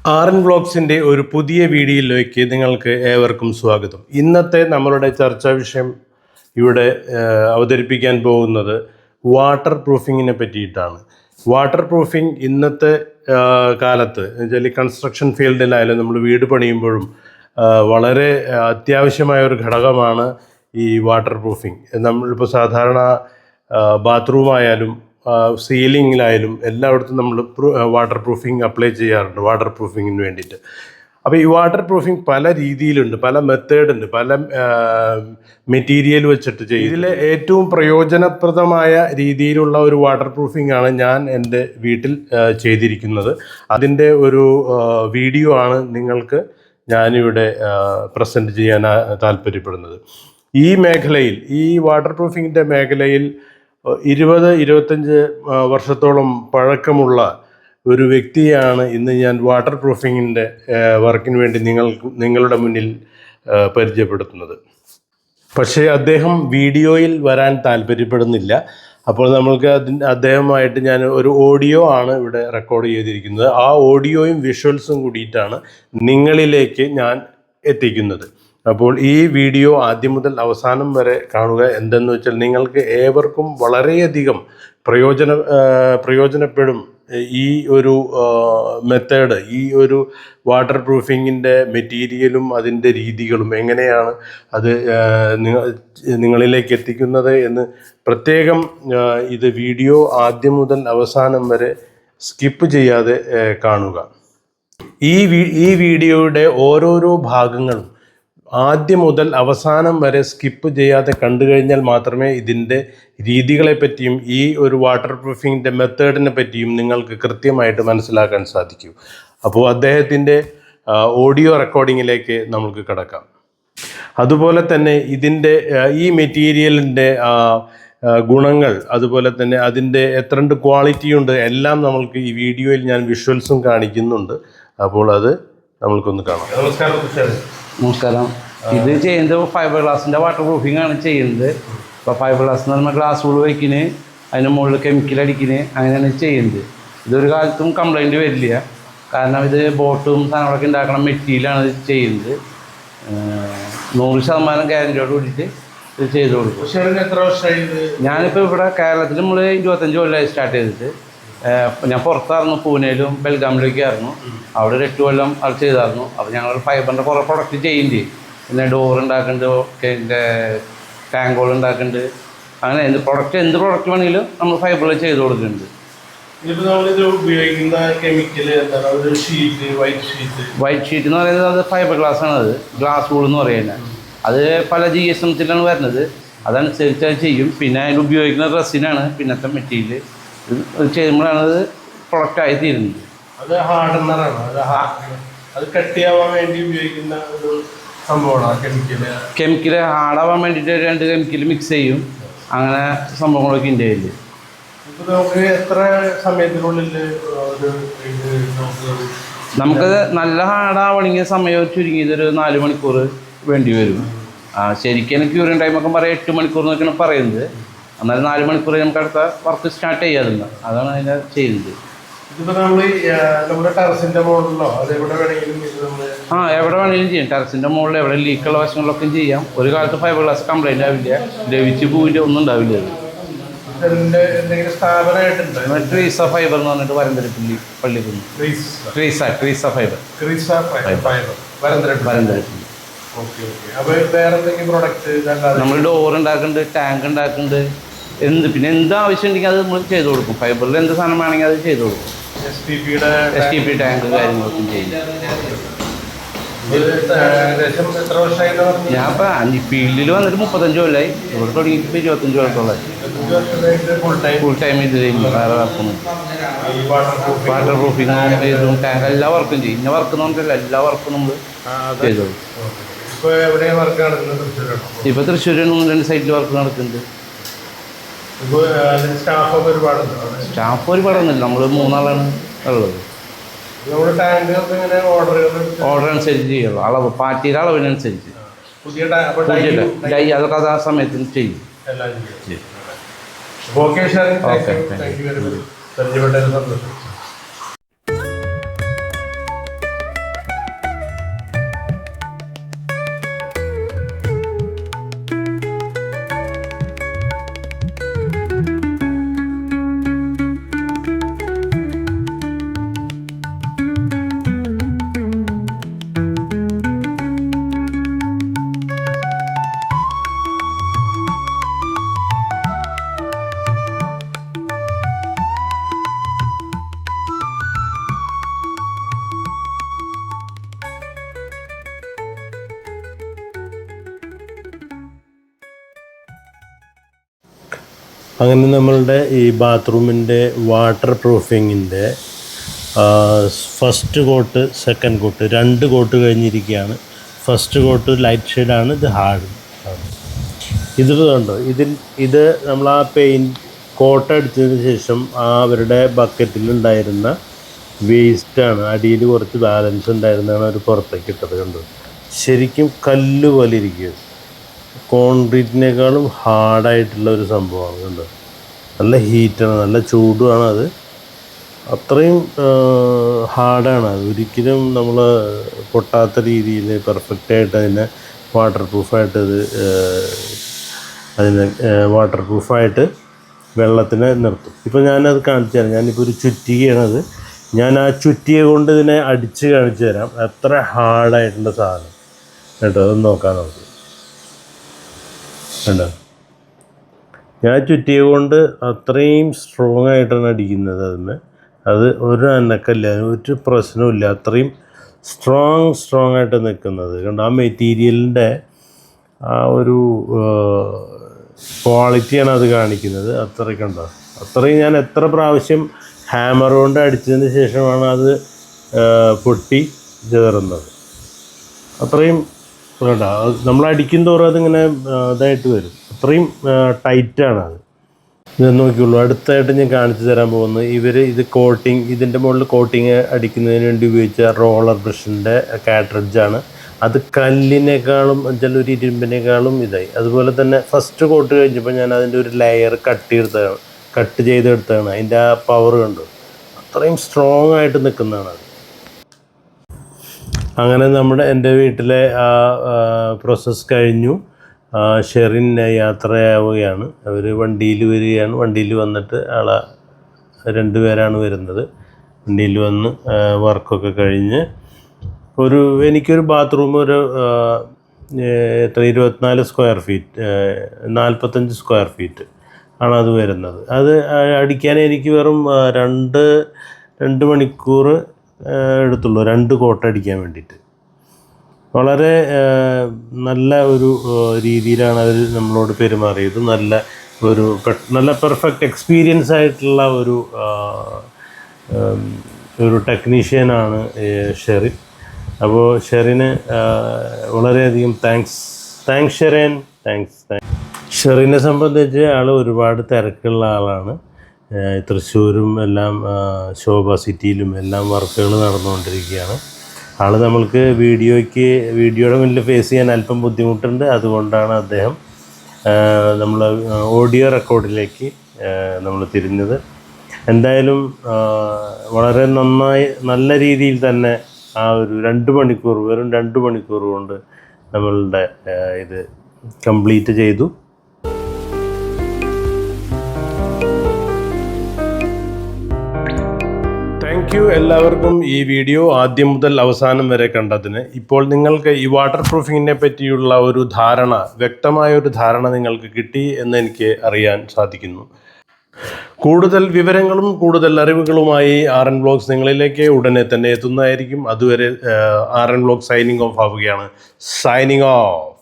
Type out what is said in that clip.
R N വ്ളോഗ്സിൻ്റെ ഒരു പുതിയ വീഡിയോയിലേക്ക് നിങ്ങൾക്ക് ഏവർക്കും സ്വാഗതം. ഇന്നത്തെ നമ്മളുടെ ചർച്ചാ വിഷയം ഇവിടെ അവതരിപ്പിക്കാൻ പോകുന്നത് വാട്ടർ പ്രൂഫിങ്ങിനെ പറ്റിയിട്ടാണ്. വാട്ടർ പ്രൂഫിങ് ഇന്നത്തെ കാലത്ത് എന്നുവെച്ചാൽ കൺസ്ട്രക്ഷൻ ഫീൽഡിലായാലും നമ്മൾ വീട് പണിയുമ്പോഴും വളരെ അത്യാവശ്യമായ ഒരു ഘടകമാണ് ഈ വാട്ടർ പ്രൂഫിങ്. നമ്മളിപ്പോൾ സാധാരണ ബാത്റൂമായാലും സീലിങ്ങിലായാലും എല്ലായിടത്തും നമ്മൾ വാട്ടർ പ്രൂഫിങ് അപ്ലൈ ചെയ്യാറുണ്ട്, വാട്ടർ പ്രൂഫിങ്ങിന് വേണ്ടിയിട്ട്. അപ്പോൾ ഈ വാട്ടർ പ്രൂഫിങ് പല രീതിയിലുണ്ട്, പല മെത്തേഡുണ്ട്, പല മെറ്റീരിയൽ വെച്ചിട്ട് ചെയ്യും. ഇതിൽ ഏറ്റവും പ്രയോജനപ്രദമായ രീതിയിലുള്ള ഒരു വാട്ടർ പ്രൂഫിംഗ് ആണ് ഞാൻ എൻ്റെ വീട്ടിൽ ചെയ്തിരിക്കുന്നത്. അതിൻ്റെ ഒരു വീഡിയോ ആണ് നിങ്ങൾക്ക് ഞാനിവിടെ പ്രസൻറ്റ് ചെയ്യാൻ താല്പര്യപ്പെടുന്നത്. ഈ മേഖലയിൽ, ഈ വാട്ടർ പ്രൂഫിങ്ങിൻ്റെ മേഖലയിൽ 20-25 വർഷത്തോളം പഴക്കമുള്ള ഒരു വ്യക്തിയാണ് ഇന്ന് ഞാൻ വാട്ടർ പ്രൂഫിങ്ങിൻ്റെ വർക്കിന് വേണ്ടി നിങ്ങളുടെ മുന്നിൽ പരിചയപ്പെടുത്തുന്നത്. പക്ഷേ അദ്ദേഹം വീഡിയോയിൽ വരാൻ താല്പര്യപ്പെടുന്നില്ല. അപ്പോൾ നമ്മൾക്ക് അദ്ദേഹമായിട്ട് ഞാൻ ഒരു ഓഡിയോ ആണ് ഇവിടെ റെക്കോർഡ് ചെയ്തിരിക്കുന്നത്. ആ ഓഡിയോയും വിഷ്വൽസും കൂടിയിട്ടാണ് നിങ്ങളിലേക്ക് ഞാൻ എത്തിക്കുന്നത്. അപ്പോൾ ഈ വീഡിയോ ആദ്യം മുതൽ അവസാനം വരെ കാണുക. എന്തെന്ന് വെച്ചാൽ നിങ്ങൾക്ക് ഏവർക്കും വളരെയധികം പ്രയോജനപ്പെടും ഈ ഒരു മെത്തേഡ്, ഈ ഒരു വാട്ടർ പ്രൂഫിങ്ങിൻ്റെ മെറ്റീരിയലും അതിൻ്റെ രീതികളും എങ്ങനെയാണ് അത് നിങ്ങളിലേക്ക് എത്തിക്കുന്നത് എന്ന് പ്രത്യേകം ഇത് വീഡിയോ ആദ്യം മുതൽ അവസാനം വരെ സ്കിപ്പ് ചെയ്യാതെ കാണുക. ഈ വീഡിയോയുടെ ഓരോരോ ഭാഗങ്ങളും ആദ്യം മുതൽ അവസാനം വരെ സ്കിപ്പ് ചെയ്യാതെ കണ്ടു കഴിഞ്ഞാൽ മാത്രമേ ഇതിൻ്റെ രീതികളെപ്പറ്റിയും ഈ ഒരു വാട്ടർ പ്രൂഫിങ്ങിൻ്റെ മെത്തേഡിനെ പറ്റിയും നിങ്ങൾക്ക് കൃത്യമായിട്ട് മനസ്സിലാക്കാൻ സാധിക്കൂ. അപ്പോൾ അദ്ദേഹത്തിൻ്റെ ഓഡിയോ റെക്കോർഡിങ്ങിലേക്ക് നമുക്ക് കടക്കാം. അതുപോലെ തന്നെ ഇതിൻ്റെ ഈ മെറ്റീരിയലിൻ്റെ ഗുണങ്ങൾ, അതുപോലെ തന്നെ അതിൻ്റെ എത്രണ്ട് ക്വാളിറ്റി ഉണ്ട് എല്ലാം നമ്മൾക്ക് ഈ വീഡിയോയിൽ ഞാൻ വിഷ്വൽസും കാണിക്കുന്നുണ്ട്. അപ്പോൾ അത് നമ്മൾക്കൊന്ന് കാണാം. നമസ്കാരം. ഇത് ചെയ്യുന്നത് ഫൈബർ ഗ്ലാസിൻ്റെ വാട്ടർ പ്രൂഫിംഗ് ആണ് ചെയ്യുന്നത്. ഇപ്പോൾ ഫൈബർ ഗ്ലാസ് എന്ന് പറഞ്ഞാൽ ഗ്ലാസ് ഉള്ളിൽ വയ്ക്കുന്നത്, അതിന് മുകളിൽ കെമിക്കൽ അടിക്കുന്നത്, അങ്ങനെയാണ് ചെയ്യുന്നത്. ഇതൊരു കാലത്തും കംപ്ലൈൻറ്റ് വരില്ല. കാരണം ഇത് ബോട്ടും സാധനങ്ങളൊക്കെ ഉണ്ടാക്കുന്ന മെറ്റീരിയലാണ് ഇത് ചെയ്യുന്നത്. 100% ഗ്യാരൻറ്റിയോട് കൂടിയിട്ട് ഇത് ചെയ്ത് കൊടുക്കും. എത്ര വർഷമായി? ഞാനിപ്പോൾ ഇവിടെ കേരളത്തിൽ നമ്മൾ 25 കൊല്ലമായി സ്റ്റാർട്ട് ചെയ്തിട്ട്. ഞാൻ പുറത്തായിരുന്നു, പൂനെയിലും ബെൽഗാമിലൊക്കെ ആയിരുന്നു. അവിടെ ഒരു 8 കൊല്ലം അത് ചെയ്തായിരുന്നു. അപ്പോൾ ഞങ്ങൾ ഫൈബറിൻ്റെ കുറേ പ്രൊഡക്റ്റ് ചെയ്യുന്നുണ്ട്. പിന്നെ ഡോർ ഉണ്ടാക്കുന്നുണ്ട്, ടാങ്കുകൾ ഉണ്ടാക്കുന്നുണ്ട്. അങ്ങനെ എന്ത് പ്രൊഡക്റ്റ് വേണമെങ്കിലും നമ്മൾ ഫൈബറിൽ ചെയ്ത് കൊടുക്കുന്നുണ്ട്. വൈറ്റ് ഷീറ്റ് എന്ന് പറയുന്നത് അത് ഫൈബർ ഗ്ലാസ് ആണ്. അത് ഗ്ലാസ് വൂൾ എന്ന് പറയുന്നത്. അത് പല GSMത്തിലാണ് വരുന്നത്. അതനുസരിച്ച് അത് ചെയ്യും. പിന്നെ അതിൽ ഉപയോഗിക്കുന്ന റെസിനാണ് പിന്നത്തെ മെറ്റീരിയൽ. ഇത് ചെയ്യുമ്പോഴാണ് അത് പ്രൊഡക്റ്റായി തീരുന്നത്. അത് ഹാർഡനറാണ്. അത് കട്ടിയാവാൻ വേണ്ടി ഉപയോഗിക്കുന്ന ഒരു സംഭവമാണ് കെമിക്കൽ. ഹാർഡാവാൻ വേണ്ടിയിട്ട് 2 കെമിക്കൽ മിക്സ് ചെയ്യും. അങ്ങനെ സംഭവങ്ങളൊക്കെ ഇന്ത്യയിൽ. ഇപ്പോൾ നമുക്ക് എത്ര സമയത്തിനുള്ളിൽ നമുക്ക് നല്ല ഹാർഡാവണമെങ്കിൽ സമയം ചുരുങ്ങിയതൊരു 4 മണിക്കൂർ വേണ്ടി വരും. ശരിക്കും ക്യൂറിങ് ടൈമൊക്കെ പറയാം 8 മണിക്കൂർ എന്നൊക്കെയാണ് പറയുന്നത്. എന്നാലും 4 മണിക്കൂർ നമുക്ക് അടുത്ത വർക്ക് സ്റ്റാർട്ട് ചെയ്യാറുണ്ട്. അതാണ് അതിനെ ചെയ്യുന്നത്. ഇതിപ്പോൾ നമ്മൾ നമ്മുടെ ടെറസിൻ്റെ മുകളിലോ അത് എവിടെ വേണമെങ്കിലും എവിടെ വേണമെങ്കിലും ചെയ്യാം. ടെറസിൻ്റെ മുകളിൽ എവിടെ ലീക്കുള്ള വശങ്ങളിലൊക്കെ ചെയ്യാം. ഒരു കാലത്ത് ഫൈബർ ഗ്ലാസ് കംപ്ലൈൻ്റ് ആവില്ല, ലഭിച്ച് പൂവിൻ്റെ ഒന്നും ഉണ്ടാവില്ല. എന്തെങ്കിലും സ്ഥാപനമായിട്ടുണ്ട്. ട്രീസ ഫൈബർ എന്ന് പറഞ്ഞിട്ട് വരന്തരപ്പള്ളി പള്ളിക്കുന്നു. ട്രീസ ഫൈബർ വരന്തരപ്പള്ളി. നമ്മൾ ഡോർ ഉണ്ടാക്കുന്നുണ്ട്, ടാങ്ക് ഉണ്ടാക്കുന്നുണ്ട്. പിന്നെ എന്ത് ആവശ്യം ഉണ്ടെങ്കിൽ അത് നമ്മൾ ചെയ്ത് കൊടുക്കും. ഫൈബറിൽ എന്ത് സാധനം വേണമെങ്കിൽ അത് ചെയ്ത് കൊടുക്കും. STP ടാങ്ക് കാര്യങ്ങളൊക്കെ ചെയ്യും. ഞാൻ ഇപ്പം ഫീൽഡിൽ വന്നിട്ട് 35 കൊല്ലമായി. ഇവിടെ തുടങ്ങിയിട്ട് 25 കൊല്ലത്തോളമായി. ഫുൾ ടൈം ഇത് ചെയ്യും. വേറെ വർക്കൊന്നും. വാട്ടർ പ്രൂഫിങ്ങും ഇതും ടാങ്ക് എല്ലാ വർക്കും ചെയ്യും. ഇന്ന വർക്ക് എന്ന് പറഞ്ഞിട്ടില്ല, എല്ലാ വർക്കും നമ്മൾ ചെയ്ത് കൊടുക്കും. ഇപ്പോൾ തൃശ്ശൂർ 2 സൈറ്റിൽ വർക്ക് നടക്കുന്നുണ്ട്. സ്റ്റാഫ് ഒരുപാടൊന്നുമില്ല, നമ്മൾ 3 ആളാണ് ഉള്ളത്. ഓർഡർ അനുസരിച്ച് ചെയ്യുള്ളൂ. അളവ് പാർട്ടിയുടെ അളവിനനുസരിച്ച് ഡൈ അതൊക്കെ അത് ആ സമയത്തിന് ചെയ്യും. Okay, thank you very much. അങ്ങനെ നമ്മളുടെ ഈ ബാത്റൂമിൻ്റെ വാട്ടർ പ്രൂഫിങ്ങിൻ്റെ first coat, second coat, 2 coat കഴിഞ്ഞിരിക്കുകയാണ്. ഫസ്റ്റ് കോട്ട് ലൈറ്റ് ഷെയ്ഡാണ്, ഇത് ഹാർഡ്. ഇത് കണ്ടോ, ഇത് നമ്മൾ ആ കോട്ട് അടിച്ചതിന് ശേഷം അവരുടെ ബക്കറ്റിലുണ്ടായിരുന്ന വേസ്റ്റാണ്, അടിയിൽ കുറച്ച് ബാലൻസ് ഉണ്ടായിരുന്നതാണ് അവർ പുറത്തേക്ക് ഇട്ടത്. കണ്ടോ, ശരിക്കും കല്ല് പോലെ ഇരിക്കുക, കോൺക്രീറ്റിനേക്കാളും ഹാർഡായിട്ടുള്ള ഒരു സംഭവമാണ്. കണ്ടോ, നല്ല ഹീറ്റാണ്, നല്ല ചൂടുമാണ്, അത് അത്രയും ഹാർഡാണ്. അത് ഒരിക്കലും നമ്മൾ പൊട്ടാത്ത രീതിയിൽ പെർഫെക്റ്റായിട്ട് അതിനെ വാട്ടർ പ്രൂഫായിട്ട് വെള്ളത്തിനെ നിർത്തും. ഇപ്പോൾ ഞാനത് കാണിച്ചു തരാം. ഞാനിപ്പോൾ ഒരു ചുറ്റികയാണത്. ഞാൻ ആ ചുറ്റിക കൊണ്ട് ഇതിനെ അടിച്ച് കാണിച്ചു തരാം, എത്ര ഹാർഡായിട്ടുള്ള സാധനം കേട്ടോ. അതൊന്ന് നോക്കാം നമുക്ക്. കണ്ടോ, ഞാൻ ചുറ്റിക കൊണ്ട് അത്രയും സ്ട്രോങ് ആയിട്ടാണ് അടിക്കുന്നത് അതിന്. അത് ഒരു അനക്കല്ല, ഒരു പ്രശ്നവുമില്ല, അത്രയും സ്ട്രോങ് ആയിട്ട് നിൽക്കുന്നത്. കണ്ടോ, ആ മെറ്റീരിയലിൻ്റെ ആ ഒരു ക്വാളിറ്റിയാണ് അത് കാണിക്കുന്നത്. അത്രയും കണ്ടോ, അത്രയും ഞാൻ എത്ര പ്രാവശ്യം ഹാമർ കൊണ്ട് അടിച്ചതിന് ശേഷമാണ് അത് പൊട്ടി ചേർന്നത്. അത്രയും കണ്ടോ, നമ്മൾ അടിക്കും തോറും അതിങ്ങനെ ഇതായിട്ട് വരും, അത്രയും ടൈറ്റാണ് അത്. ഇത് നോക്കിയുള്ളൂ. അടുത്തായിട്ട് ഞാൻ കാണിച്ചു തരാൻ പോകുന്നത് ഇത് കോട്ടിങ്, ഇതിൻ്റെ മുകളിൽ കോട്ടിങ് അടിക്കുന്നതിന് വേണ്ടി ഉപയോഗിച്ച റോളർ ബ്രഷിൻ്റെ കാട്രിഡ്ജാണ്. അത് കല്ലിനേക്കാളും ഒരു ഇരുമ്പിനേക്കാളും ഇതായി. അതുപോലെ തന്നെ ഫസ്റ്റ് കോട്ട് കഴിഞ്ഞപ്പോൾ ഞാൻ അതിൻ്റെ ഒരു ലെയർ കട്ട് ചെയ്തെടുത്തതാണ്. അതിൻ്റെ ആ പവർ കണ്ടു, അത്രയും സ്ട്രോങ് ആയിട്ട് നിൽക്കുന്നതാണ് അത്. അങ്ങനെ എൻ്റെ വീട്ടിലെ ആ പ്രോസസ്സ് കഴിഞ്ഞു. ഷെറിൻ യാത്രയാവുകയാണ്. അവർ വണ്ടിയിൽ വരികയാണ്. വണ്ടിയിൽ വന്നിട്ട് 2 പേരാണ് വരുന്നത്. വണ്ടിയിൽ വന്ന് വർക്കൊക്കെ കഴിഞ്ഞ് എനിക്കൊരു bathroom 24 square feet, 45 square feet ആണ് അത് വരുന്നത്. അത് അടിക്കാൻ എനിക്ക് വെറും 2 മണിക്കൂർ എടുത്തുള്ളൂ, 2 കോട്ട് അടിക്കാൻ വേണ്ടിയിട്ട്. വളരെ നല്ല ഒരു രീതിയിലാണ് അവർ നമ്മളോട് പെരുമാറിയത്. നല്ല പെർഫെക്റ്റ് എക്സ്പീരിയൻസ് ആയിട്ടുള്ള ഒരു ടെക്നീഷ്യനാണ് ഷെറിൻ. അപ്പോൾ ഷെറിന് വളരെയധികം താങ്ക്സ് ഷെറിൻ. ഷെറിനെ സംബന്ധിച്ച് ആൾ ഒരുപാട് തിരക്കുള്ള ആളാണ്. തൃശ്ശൂരും എല്ലാം ശോഭ സിറ്റിയിലും എല്ലാം വർക്കുകൾ നടന്നുകൊണ്ടിരിക്കുകയാണ്. ആൾ നമ്മൾക്ക് വീഡിയോയുടെ മുന്നിൽ ഫേസ് ചെയ്യാൻ അല്പം ബുദ്ധിമുട്ടുണ്ട്. അതുകൊണ്ടാണ് അദ്ദേഹം നമ്മൾ ഓഡിയോ റെക്കോർഡിലേക്ക് നമ്മൾ തിരിഞ്ഞത്. എന്തായാലും വളരെ നല്ല രീതിയിൽ തന്നെ ആ ഒരു 2 മണിക്കൂർ, വെറും 2 മണിക്കൂർ കൊണ്ട് നമ്മളുടെ ഇത് കംപ്ലീറ്റ് ചെയ്തു. താങ്ക് യു എല്ലാവർക്കും ഈ വീഡിയോ ആദ്യം മുതൽ അവസാനം വരെ കണ്ടതിന്. ഇപ്പോൾ നിങ്ങൾക്ക് ഈ വാട്ടർ പ്രൂഫിങ്ങിനെ പറ്റിയുള്ള വ്യക്തമായൊരു ധാരണ നിങ്ങൾക്ക് കിട്ടി എന്ന് എനിക്ക് അറിയാൻ സാധിക്കുന്നു. കൂടുതൽ വിവരങ്ങളും കൂടുതൽ അറിവുകളുമായി RN വ്ലോഗ്സ് നിങ്ങളിലേക്ക് ഉടനെ തന്നെ എത്തുന്നതായിരിക്കും. അതുവരെ RN വ്ലോഗ് സൈനിങ് ഓഫ് ആവുകയാണ്. Signing off.